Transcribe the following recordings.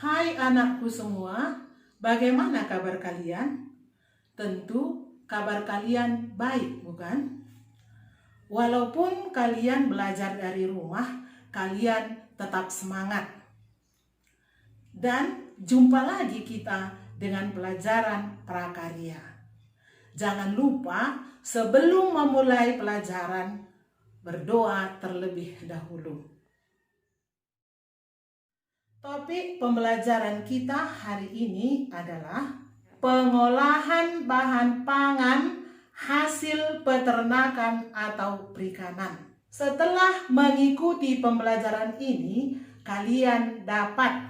Hai anakku semua, bagaimana kabar kalian? Tentu kabar kalian baik, bukan? Walaupun kalian belajar dari rumah, kalian tetap semangat. Dan jumpa lagi kita dengan pelajaran prakarya. Jangan lupa sebelum memulai pelajaran, berdoa terlebih dahulu. Topik pembelajaran kita hari ini adalah pengolahan bahan pangan hasil peternakan atau perikanan. Setelah mengikuti pembelajaran ini, kalian dapat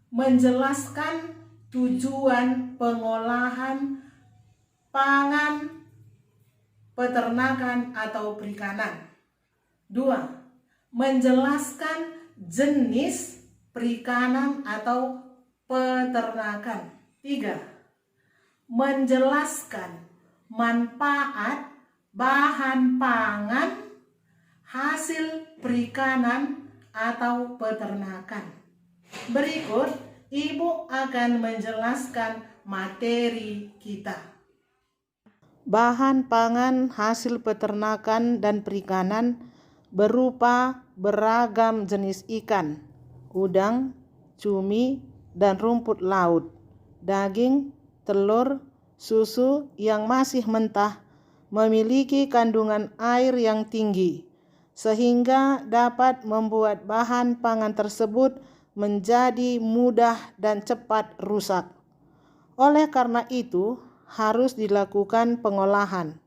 menjelaskan tujuan pengolahan pangan peternakan atau perikanan. 2. Menjelaskan jenis perikanan atau peternakan. 3. Menjelaskan manfaat bahan pangan hasil perikanan atau peternakan. Berikut Ibu akan menjelaskan materi kita. Bahan pangan hasil peternakan dan perikanan berupa beragam jenis ikan, udang, cumi, dan rumput laut, daging, telur, susu yang masih mentah, memiliki kandungan air yang tinggi, sehingga dapat membuat bahan pangan tersebut menjadi mudah dan cepat rusak. Oleh karena itu, harus dilakukan pengolahan.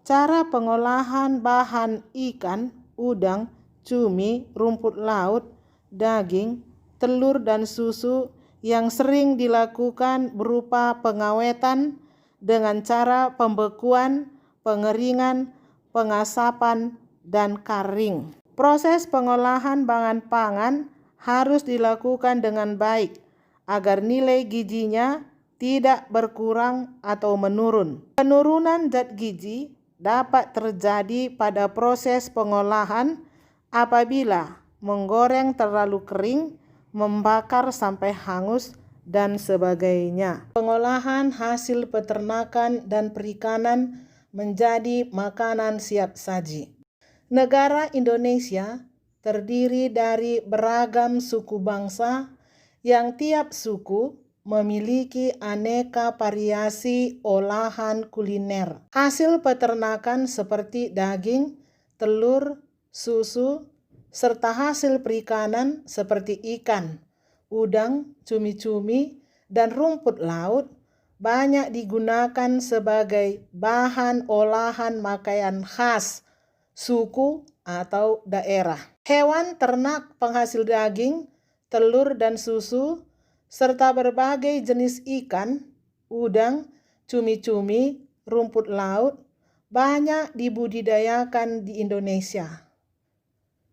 Cara pengolahan bahan ikan, udang, cumi, rumput laut, daging, telur, dan susu yang sering dilakukan berupa pengawetan dengan cara pembekuan, pengeringan, pengasapan, dan karing. Proses pengolahan bahan pangan harus dilakukan dengan baik agar nilai gizinya tidak berkurang atau menurun. Penurunan zat gizi dapat terjadi pada proses pengolahan apabila menggoreng terlalu kering, membakar sampai hangus, dan sebagainya. Pengolahan hasil peternakan dan perikanan menjadi makanan siap saji. Negara Indonesia terdiri dari beragam suku bangsa yang tiap suku memiliki aneka variasi olahan kuliner. Hasil peternakan seperti daging, telur, susu, serta hasil perikanan seperti ikan, udang, cumi-cumi, dan rumput laut banyak digunakan sebagai bahan olahan makanan khas suku atau daerah. Hewan ternak penghasil daging, telur, dan susu serta berbagai jenis ikan, udang, cumi-cumi, rumput laut banyak dibudidayakan di Indonesia.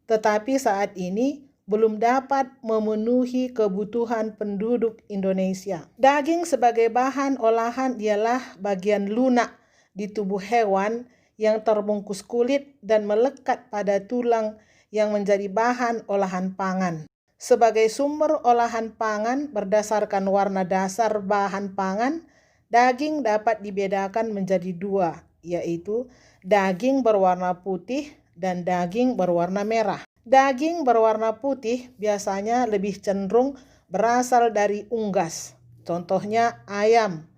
Tetapi saat ini belum dapat memenuhi kebutuhan penduduk Indonesia. Daging sebagai bahan olahan ialah bagian lunak di tubuh hewan yang terbungkus kulit dan melekat pada tulang yang menjadi bahan olahan pangan. Sebagai sumber olahan pangan berdasarkan warna dasar bahan pangan, daging dapat dibedakan menjadi dua, yaitu daging berwarna putih dan daging berwarna merah. Daging berwarna putih biasanya lebih cenderung berasal dari unggas, contohnya ayam.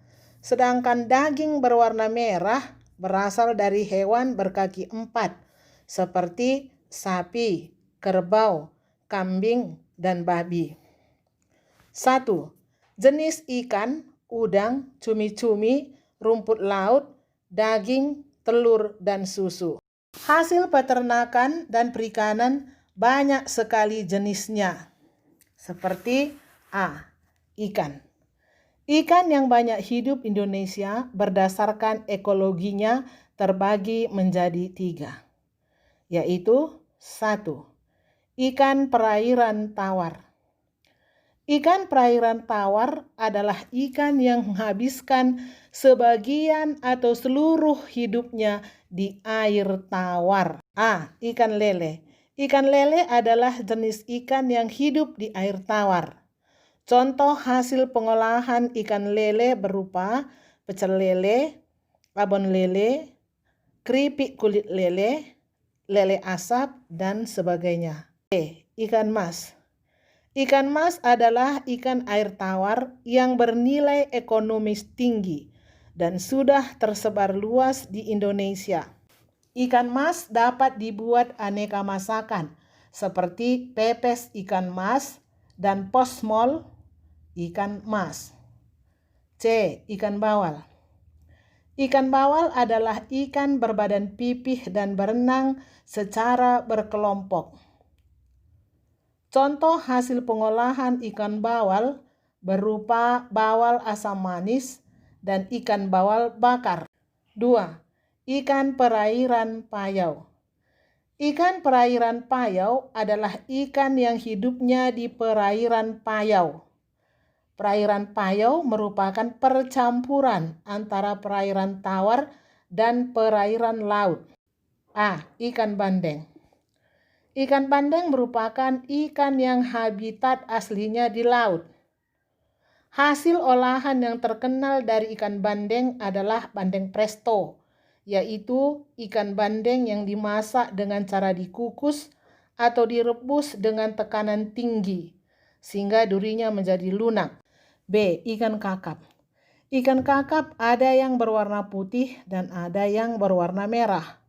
Sedangkan daging berwarna merah berasal dari hewan berkaki empat, seperti sapi, kerbau, kambing, dan babi. 1. Jenis ikan, udang, cumi-cumi, rumput laut, daging, telur, dan susu. Hasil peternakan dan perikanan banyak sekali jenisnya. Seperti A. Ikan. Ikan yang banyak hidup Indonesia berdasarkan ekologinya terbagi menjadi 3, yaitu 1. Ikan perairan tawar. Ikan perairan tawar adalah ikan yang menghabiskan sebagian atau seluruh hidupnya di air tawar. A. Ikan lele. Ikan lele adalah jenis ikan yang hidup di air tawar. Contoh hasil pengolahan ikan lele berupa pecel lele, abon lele, keripik kulit lele, lele asap, dan sebagainya. Ikan mas. Ikan mas adalah ikan air tawar yang bernilai ekonomis tinggi dan sudah tersebar luas di Indonesia. Ikan mas dapat dibuat aneka masakan seperti pepes ikan mas dan posmol ikan mas. C. Ikan bawal. Ikan bawal adalah ikan berbadan pipih dan berenang secara berkelompok. Contoh hasil pengolahan ikan bawal berupa bawal asam manis dan ikan bawal bakar. 2. Ikan perairan payau. Ikan perairan payau adalah ikan yang hidupnya di perairan payau. Perairan payau merupakan percampuran antara perairan tawar dan perairan laut. A. Ikan bandeng. Ikan bandeng merupakan ikan yang habitat aslinya di laut. Hasil olahan yang terkenal dari ikan bandeng adalah bandeng presto, yaitu ikan bandeng yang dimasak dengan cara dikukus atau direbus dengan tekanan tinggi, sehingga durinya menjadi lunak. B. Ikan kakap. Ikan kakap ada yang berwarna putih dan ada yang berwarna merah.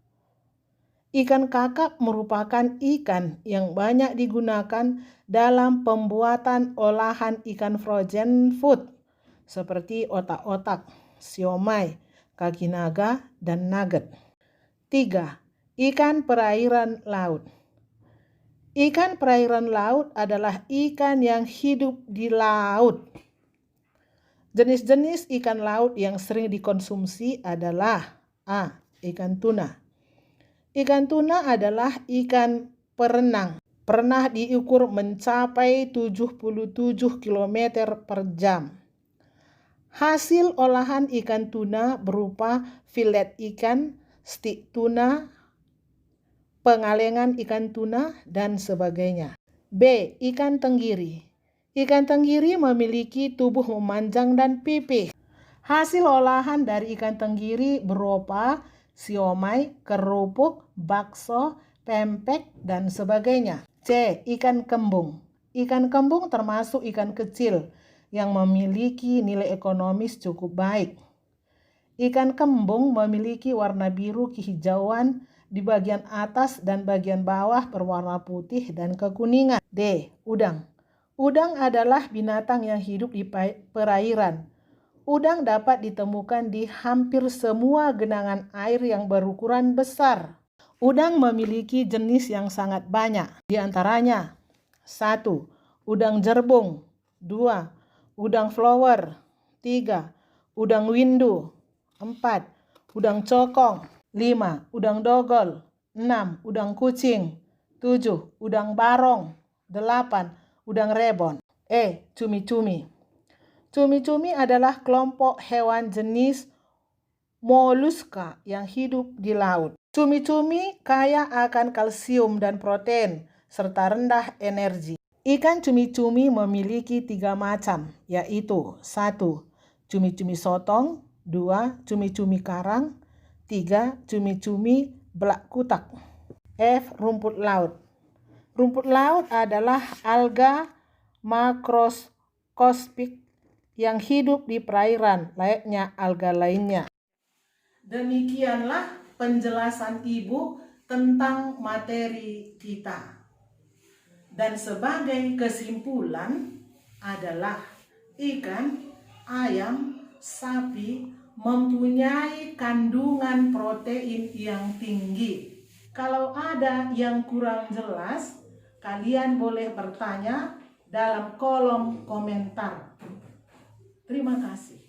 Ikan kakap merupakan ikan yang banyak digunakan dalam pembuatan olahan ikan frozen food seperti otak-otak, siomay, kaki naga, dan nugget. 3. Ikan perairan laut. Ikan perairan laut adalah ikan yang hidup di laut. Jenis-jenis ikan laut yang sering dikonsumsi adalah A. Ikan tuna. Ikan tuna adalah ikan perenang. Pernah diukur mencapai 77 km per jam. Hasil olahan ikan tuna berupa filet ikan, stik tuna, pengalengan ikan tuna, dan sebagainya. B. Ikan tenggiri. Ikan tenggiri memiliki tubuh memanjang dan pipih. Hasil olahan dari ikan tenggiri berupa siomay, kerupuk, bakso, pempek, dan sebagainya. C. Ikan kembung. Ikan kembung termasuk ikan kecil yang memiliki nilai ekonomis cukup baik. Ikan kembung memiliki warna biru kehijauan di bagian atas dan bagian bawah berwarna putih dan kekuningan. D. Udang. Udang adalah binatang yang hidup di perairan. Udang dapat ditemukan di hampir semua genangan air yang berukuran besar. Udang memiliki jenis yang sangat banyak. Di antaranya 1. Udang jerbung. 2. Udang flower. 3. Udang windu. 4. Udang cokong. 5. Udang dogol. 6. Udang kucing. 7. Udang barong. 8. Udang rebon. E. Cumi-cumi. Cumi-cumi adalah kelompok hewan jenis moluska yang hidup di laut. Cumi-cumi kaya akan kalsium dan protein serta rendah energi. Ikan cumi-cumi memiliki 3 macam, yaitu 1. Cumi-cumi sotong, 2. Cumi-cumi karang, 3. Cumi-cumi belak kutak. F. Rumput laut. Rumput laut adalah alga makroskopik yang hidup di perairan layaknya alga lainnya. Demikianlah penjelasan Ibu tentang materi kita. Dan sebagai kesimpulan adalah ikan, ayam, sapi mempunyai kandungan protein yang tinggi. Kalau ada yang kurang jelas, kalian boleh bertanya dalam kolom komentar. Terima kasih.